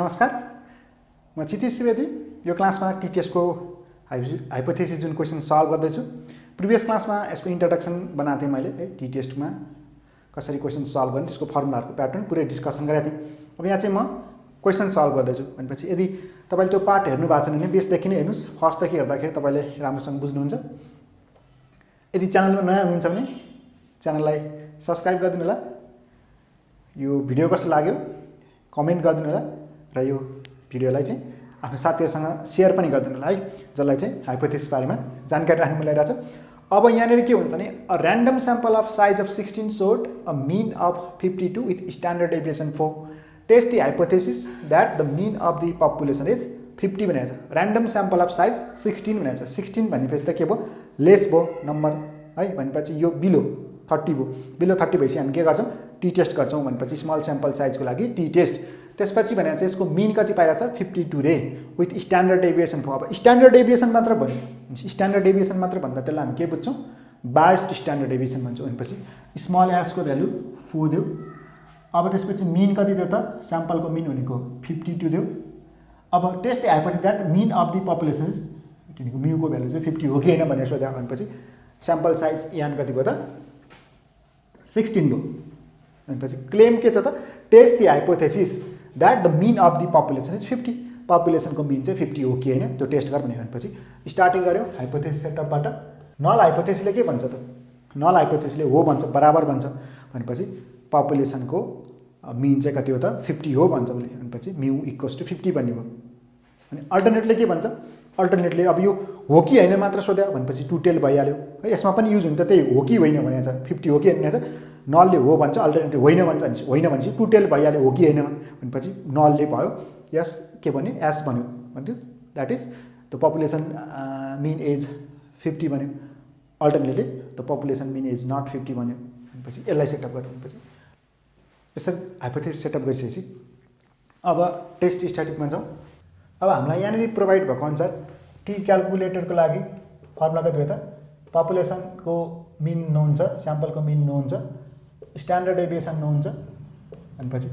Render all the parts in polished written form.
नमस्कार, म क्षितिज सुवेदी। यो क्लासमा टीटीएस को हाइपोथेसिस जुन क्वेसन सल्भ गर्दैछु। प्रिभियस क्लासमा यसको इन्ट्रोडक्सन बनाएको थिएँ मैले है, टीटीएस मा कसरी क्वेसन सल्भ गर्ने त्यसको फर्मुलाहरुको प्याटर्न पुरै डिस्कसन गरेको थिएँ। अब यहाँ चाहिँ म क्वेसन सल्भ गर्दैछु भनेपछि यदि तपाईले त्यो पार्ट हेर्नु भएको छैन भने बेसदेखि नै हेर्नुस्। फर्स्टदेखि हेर्दाखेरि तपाईले राम्रोसँग बुझ्नुहुन्छ। यदि च्यानलमा नयाँ हुनुहुन्छ भने च्यानललाई सब्स्क्राइब गरिदिनु होला। यो भिडियो कस्तो लाग्यो कमेन्ट गरिदिनु होला र यो भिडियोलाई चाहिँ आफ्नो साथीहरुसँग शेयर पनि गरिदिनु होला है, जसलाई चाहिँ हाइपोथेसिस बारेमा जानकारी राख्न मन लागिरहेछ। अब यहाँनिर के हुन्छ भने a random sample of size of 16 showed a mean of 52 with standard deviation 4. Test the hypothesis that the mean of the population is 50 भनेको छ। र्यान्डम स्याम्पल अफ साइज 16 भनेको छ। 16 भनेपछि त के भयो, लेस भयो नम्बर है, भनेपछि यो बिलो 30 भयो। बिलो 30 भएपछि हामी के गर्छौं, टी टेस्ट गर्छौं। भनेपछि स्मल स्याम्पल साइजको लागि टी टेस्ट। त्यसपछि भने चाहिँ यसको मिन कति पाइरहेछ, 52 रे विथ स्ट्यान्डर्ड डेभिएसन 4। अब स्ट्यान्डर्ड डेभिएसन मात्र भन्नु, स्ट्यान्डर्ड डेभिएसन मात्र भन्दा त्यसलाई हामी के बुझ्छौं, बायस्ड स्ट्यान्डर्ड डेभिएसन भन्छौं। भनेपछि स्मल एस को भ्यालु 4 दियो। अब त्यसपछि मिन कति दियो त, स्याम्पलको मिन भनेको 52 दियो। अब test the hypothesis that mean of the population is mu को भ्यालु चाहिँ 50 हो कि हैन भनेर सोध्या। भनेपछि स्याम्पल साइज यान कति भयो त, 16 भयो। भनेपछि क्लेम के छ त, test the hypothesis that the mean of the population is 50। Population को मीन चाहिँ 50 हो कि हैन त्यो टेस्ट गर भनेपछि स्टार्टिङ गर्यो हाइपोथेसिस सेटअपबाट। नल हाइपोथेसिसले के भन्छ त, नल हाइपोथेसिसले हो भन्छ, बराबर भन्छ। भनेपछि पपुलेसन को मीन चाहिँ कति हो त, 50 हो भन्छ उसले। भनेपछि म्यू इक्वल्स टु 50 भन्ने भयो। अनि अल्टरनेटले के भन्छ, अल्टरनेटले अब यो हो कि हैन मात्र सोध्या भनेपछि टु टेल भइहाल्यो है। यसमा पनि युज हुन्छ, त्यही हो कि होइन भनेको छ, 50 हो कि हैन भनेको छ। नलले हो भन्छ, अल्टरनेटिभ होइन भन्छ, होइन भनेपछि टु टेल भइहाल्यो हो कि हैन भनेपछि नलले भयो, यस के भन्यो, एस भन्यो। भन्यो that is the population mean as 50 भन्यो। Alternately the population mean as not 50 भन्यो। भनेपछि यसलाई सेटअप गर्नु। भनेपछि यसरी हाइपोथेसिस सेटअप गरिसकेपछि अब टेस्ट स्ट्याटिकमा जाउँ। अब हामीलाई यहाँनिर प्रोभाइड भएको अनुसार टी क्याल्कुलेटरको लागि फर्मुला कति भयो त, पपुलेसनको मिन नो हुन्छ, स्याम्पलको मिन नो हुन्छ, स्ट्यान्डर्ड डेभिएसन नो हुन्छ। भनेपछि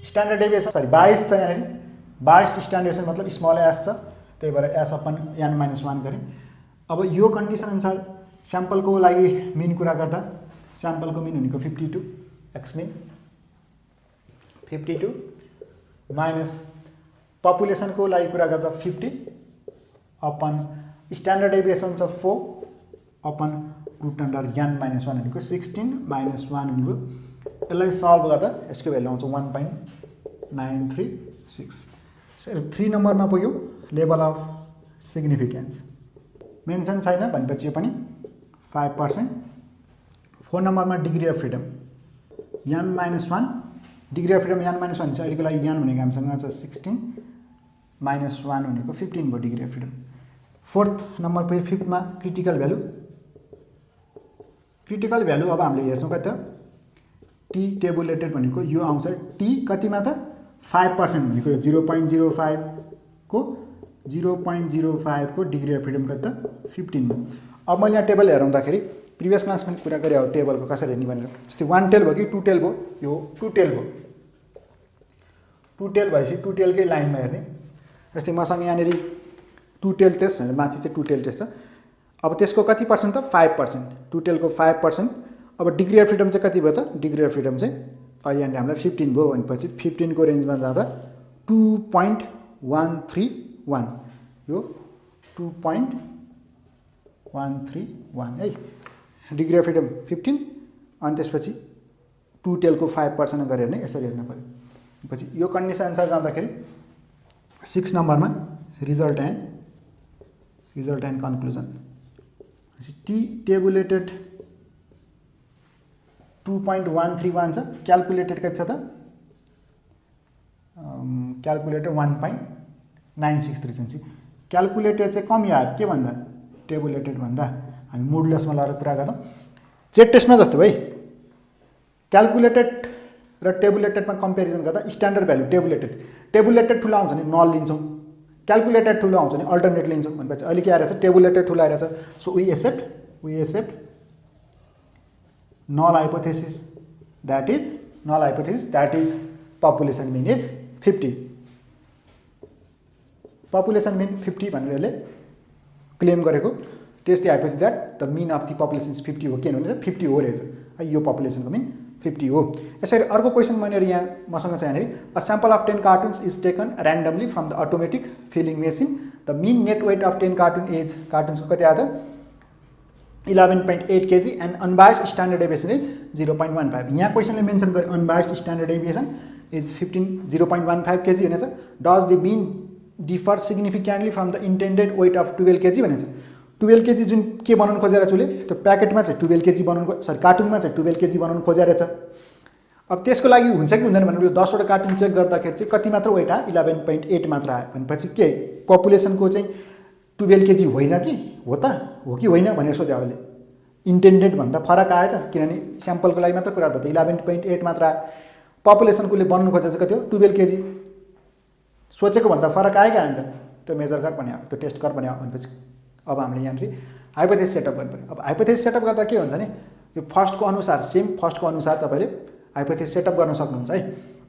स्ट्यान्डर्ड डेभिएसन सरी बायस्ड छ, यहाँनिर बायस्ड स्ट्यान्डर्ड डेभिएसन मतलब स्मल एस छ, त्यही भएर एस अपन n - 1 गरे। अब यो कन्डिसन अनुसार स्याम्पलको लागि मिन कुरा गर्दा स्याम्पलको मिन भनेको 52 एक्स मिन 52 माइनस पपुलेसनको लागि कुरा गर्दा 50 अपन स्ट्यान्डर्ड डेभिएसन छ 4 अपन रुट अन्डर n - 1 भनेको 16 - 1 भनेको। यसलाई सल्भ गर्दा यसको भ्यालु आउँछ 1.936। 3 नम्बरमा पुग्यो लेभल अफ सिग्निफिकेन्स मेन्सन छैन भनेपछि यो पनि 5%। 4 नम्बरमा degree of freedom n - 1, degree of freedom n - 1 चाहिँ अहिलेको लागि n भनेको हामीसँग छ 16 - 1 भनेको 15 भयो degree of freedom. 4th number pay 5th मा क्रिटिकल भ्यालु। क्रिटिकल भ्यालु अब हामीले हेर्छौं कति त, टी टेबुलेटेड भनेको यो आउँछ टी कतिमा त 5% भनेको 0.05 को 0.05 को डिग्री अफ फ्रिडम कति त 15 मा। अब मैले यहाँ टेबल हेराउँदाखेरि प्रिभियस क्लासमा कुरा गरे हो टेबलको कसरी हेर्ने भनेर। जस्तै 1 टेल भयो कि 2 टेल भयो, यो 2 टेल भयो। 2 टेल भएपछि 2 टेलकै लाइनमा हेर्ने। जस्तै मसँग यहाँनिर 2 टेल टेस्ट भनेर माथि चाहिँ 2 टेल टेस्ट छ। अब त्यसको कति पर्सेन्ट त 5%, 2 टेलको 5%। अब डिग्री अफ फ्रिडम चाहिँ कति भयो त, डिग्री अफ फ्रिडम चाहिँ अहिले यहाँनिर हामीलाई 15 भयो। भनेपछि 15 को रेन्जमा जाँदा 2.131 यो 2.131 है डिग्री अफ फ्रिडम 15। अनि त्यसपछि 2 टेलको 5% गरेर हेर्ने, यसरी हेर्न पर्यो। पछि यो कन्डिसन अनुसार जाँदाखेरि 6 नम्बरमा result and conclusion. T tabulated 2.131 छ, क्याल्कुलेटेड कति छ त, क्याल्कुलेटेड 1.963 छ। क्याल्कुलेटेड चाहिँ कमी आयो के भन्दा, टेबुलेटेड भन्दा हामी मोडुलसमा लगाएर कुरा गर्छौं। जेड टेस्टमा जस्तो भाइ क्याल्कुलेटेड र टेबुलेटेडमा कम्पेरिजन गर्दा स्ट्यान्डर्ड भ्यालु टेबुलेटेड ठुलो आउँछ भने नल लिन्छौं, क्याल्कुलेटेड ठुलो आउँछ भने अल्टरनेट लिन्छौं। भनेपछि अहिले के आइरहेछ, टेबुलेटेड ठुलो आइरहेछ। So we accept null hypothesis that is population mean is 50. Population mean 50 भनेर यसले क्लेम गरेको test the hypothesis that the mean of the population is 50 हो किनभने 50 हो रहेछ है यो पपुलेसनको मिन 50 हो। यसरी अर्को क्वेसन मैले यहाँ मसँग चाहिँ यहाँनिर a sample of 10 cartons is taken randomly from the automatic filling machine the mean net weight of 10 carton is कार्टुन्सको कति आयो त 11.8 kg and unbiased standard deviation is 0.15। यहाँ क्वेसनले मेन्सन गरे unbiased standard deviation is 0.15 kg भनेछ। Does the mean differ significantly from the intended weight of 12 kg भनेछ। 12 kg जुन के बनाउनु खोजेर चुले त्यो प्याकेटमा चाहिँ 12 kg बनाउनु सरी कार्टुनमा चाहिँ 12 kg बनाउनु खोजेर छ। अब त्यसको लागि हुन्छ कि हुँदैन भनेर 10 वटा कार्टुन चेक गर्दाखेरि चाहिँ कति मात्र वेट आयो 11.8 मात्र आयो भनेपछि के पपुलेसनको चाहिँ 12 kg होइन कि हो त हो कि होइन भनेर सोध्यो अहिले इन्टेन्डेड भन्दा फरक आयो त किनभने स्याम्पलको लागि मात्र कुरा गर्दा 11.8 मात्र आयो पपुलेसनकोले बनाउनु खोजेको चाहिँ कति हो 12 kg सोचेको भन्दा फरक आयो क्या अन्त त्यो मेजर गर भने त्यो टेस्ट गर भने भनेपछि अब हामीले यहाँनिर हाइपोथेसिस सेटअप गर्नु पर्यो। अब हाइपोथेसिस सेटअप गर्दा के हुन्छ भने यो फर्स्टको अनुसार सेम फर्स्टको अनुसार तपाईँले हाइपोथेसिस सेटअप गर्न सक्नुहुन्छ है।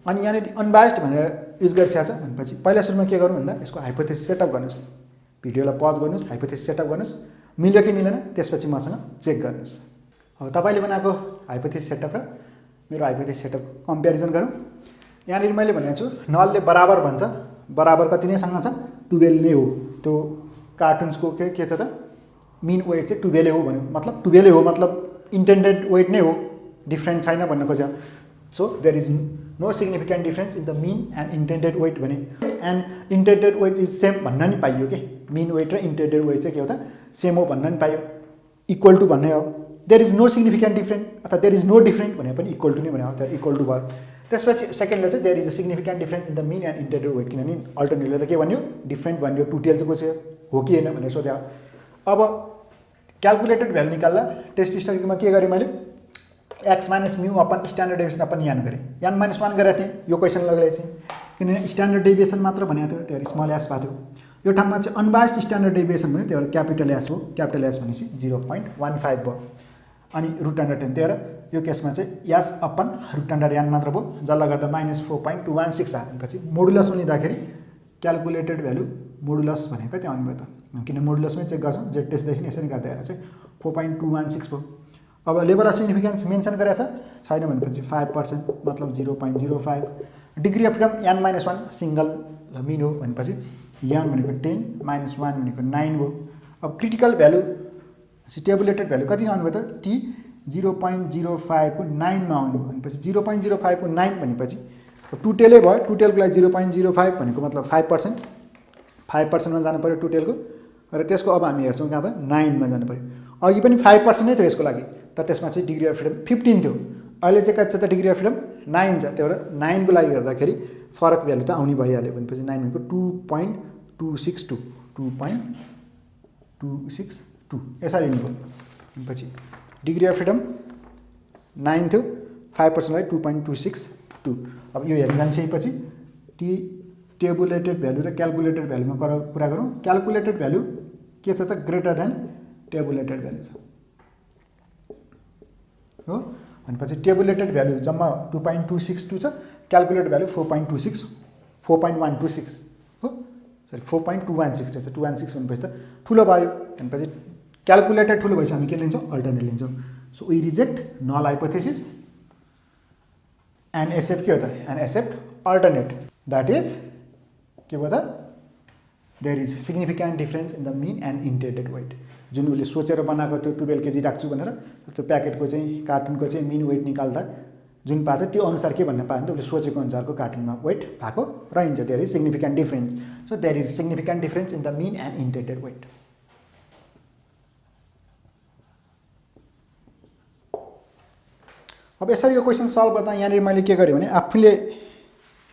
अनि यहाँनिर अनबायस्ड भनेर युज गरिसकेको छ भनेपछि पहिला सुरुमा के गर्नु भन्दा यसको हाइपोथेसिस सेटअप गर्नुहोस् भिडियोलाई पज गर्नुहोस् हाइपोथेसिस सेटअप गर्नुहोस् मिल्यो कि मिलेन त्यसपछि मसँग चेक गर्नुहोस्। अब तपाईँले बनाएको हाइपोथेसिस सेटअप र मेरो हाइपोथेसिस सेटअप कम्पेरिजन गरौँ। यहाँनिर मैले भनेको छु नलले बराबर भन्छ बराबर कति नैसँग छ 12 नै हो त्यो कार्टुन्सको के छ त मिन वेट चाहिँ 12 हो भन्यो मतलब 12 हो मतलब इन्टेन्डेड वेट नै हो डिफ्रेन्ट छैन भन्न खोज्यो। So there is no significant difference in the mean and intended weight भने and intended weight is same भन्न नि पाइयो कि मिन वेट र इन्टेन्डेड वेट चाहिँ के हो त सेम हो भन्न नि पाइयो इक्वल टु भन्ने हो। There is no significant different अथवा देयर इज नो डिफ्रेन्ट भने पनि इक्वल टु नै भने हो त्यो इक्वल टु भयो। त्यसपछि सेकेन्डले चाहिँ there is a significant difference in the mean and intended weight किनभने अल्टरनेटिभले त के भन्यो डिफ्रेन्ट भन्यो टुटेल चाहिँ को हो कि होइन भनेर सोध्यो। अब क्यालकुलेटेड भ्यालु निकाल्दा टेस्ट स्टडीमा के गरेँ मैले x minus mu upon standard deviation upon यान गरेँ यान माइनस 1 गरेको थिएँ यो क्वेसन लगेर चाहिँ किनभने स्ट्यान्डर्ड डेभिएसन मात्र भनेको थियो त्यो स्मल एस भएको थियो। यो ठाउँमा चाहिँ अनबायस्ड स्ट्यान्डर्ड डेभिएसन भन्यो त्यो क्यापिटल एस हो क्यापिटल एस भनेपछि 0.15 भयो अनि रुट अन्डर 10 तेह्र यो केसमा चाहिँ एस अपन रुट अन्डर यान मात्र भयो जसले गर्दा -4.216 आयो। भनेपछि मोडुलसमा लिँदाखेरि क्यालकुलेटेड भ्यालु मोडुलस भनेको त्यहाँ आउनुभयो त किन मोडुलसमै चेक गर्छौँ जेड टेस्टदेखि यसरी गर्दा हेरेर चाहिँ 4.216 भयो। अब लेभल अफ सिग्निफिकेन्स मेन्सन गरेको छैन भनेपछि 5% मतलब 0.05 degree of freedom n - 1 single mean हो भनेपछि n भनेको 10 -1 भनेको 9 हो। अब क्रिटिकल भ्यालु टेबुलेटेड भ्यालु कति आउनुभयो त t 0.05 को 9 मा आउनुभयो भनेपछि 0.05 को 9 भनेपछि टुटेलै भयो टुटेलको लागि 0.05 भनेको मतलब 5% 5% मा जानु पर्यो टुटेलको र त्यसको अब हामी हेर्छौँ कहाँ त 9 मा जानु पर्यो। अघि पनि 5% नै थियो यसको लागि तर त्यसमा चाहिँ डिग्री अफ फ्रिडम 15 थियो अहिले चाहिँ कति छ त डिग्री अफ फ्रिडम 9 छ त्यही भएर 9 को लागि हेर्दाखेरि फरक भ्यालु त आउनै भइहाल्यो भनेपछि 9 भनेको 2.262 2.262 यसरी लिनुभयो भनेपछि डिग्री अफ फ्रिडम 9 थियो 5% लाई 2.262। अब यो हेर्न जान्छपछि टी टेबुलेटेड भ्यालु र क्यालकुलेटेड भ्यालुमा कुरा गरौँ। क्यालकुलेटेड भ्यालु के छ त ग्रेटर देन टेबुलेटेड भ्यालु छ हो भनेपछि टेबुलेटेड भ्यालु जम्मा 2.262 छ क्यालकुलेटेड भ्यालु 4.126 हो सरी 4.216 रहेछ 216 भनेपछि त ठुलो भयो भनेपछि क्यालकुलेटेड ठुलो भएपछि हामी के लिन्छौँ अल्टरनेट लिन्छौँ। So we reject null hypothesis and accept के हो त and accept alternate that is के भयो त there is significant difference in the mean and intended weight जुन उसले सोचेर बनाएको त्यो 12 kg राख्छु भनेर त्यो प्याकेटको चाहिँ कार्टुनको चाहिँ मिन वेट निकाल्दा जुन पाएको त्यो अनुसार के भन्न पायो भने उसले सोचेको अनुसारको कार्टुनमा वेट भएको रहन्छ there is significant difference. So there is significant difference in the mean and intended weight. अब यसरी यो क्वेसन सल्भ गर्दा यहाँनिर मैले के गरेँ भने आफूले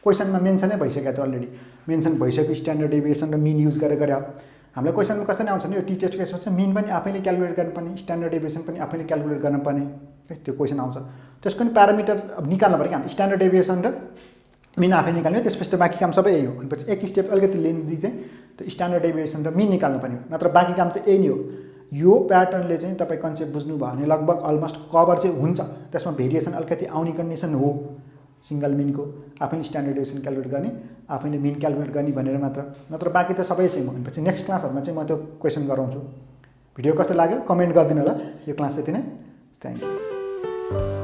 क्वेसनमा मेन्सनै भइसक्यो त अलरेडी मेन्सन भइसक्यो स्ट्यान्डर्ड डेभिएसन र मिन युज गरेर गरे हामीलाई क्वेसनमा कस्तो नै आउँछ नि यो टी टेस्ट केसमा चाहिँ मिन पनि आफैले क्यालकुलेट गर्नुपर्ने स्ट्यान्डर्ड डेभिएसन पनि आफैले क्यालकुलेट गर्नुपर्ने त्यो क्वेसन आउँछ त्यसको नि प्यारामिटर अब निकाल्नु पऱ्यो कि हामी स्ट्यान्डर्ड डेभिएसन र मिन आफै निकाल्ने त्यसपछि त बाँकी काम सबै यही हो भनेपछि एक स्टेप अलिकति लेन्दी चाहिँ त्यो स्ट्यान्डर्ड डेभिएसन र मिन निकाल्नु पर्ने हो नत्र बाँकी काम चाहिँ यही नै हो। यो प्याटर्नले चाहिँ तपाईँ कन्सेप्ट बुझ्नु भयो भने लगभग अलमोस्ट कभर चाहिँ हुन्छ त्यसमा भेरिएसन अलिकति आउने कन्डिसन हो सिंगल मिनको आफैले स्ट्यान्डर्ड डेभिएसन क्यालकुलेट गर्ने, आफैले मिन क्यालकुलेट गर्ने भनेर मात्र, नत्र बाँकी त सबै सेम हो। भनेपछि नेक्स्ट क्लासहरुमा चाहिँ म त्यो क्वेसन गराउँछु। भिडियो कस्तो लाग्यो कमेन्ट गरिदिनु होला। यो क्लास यति नै, थ्यांक यू।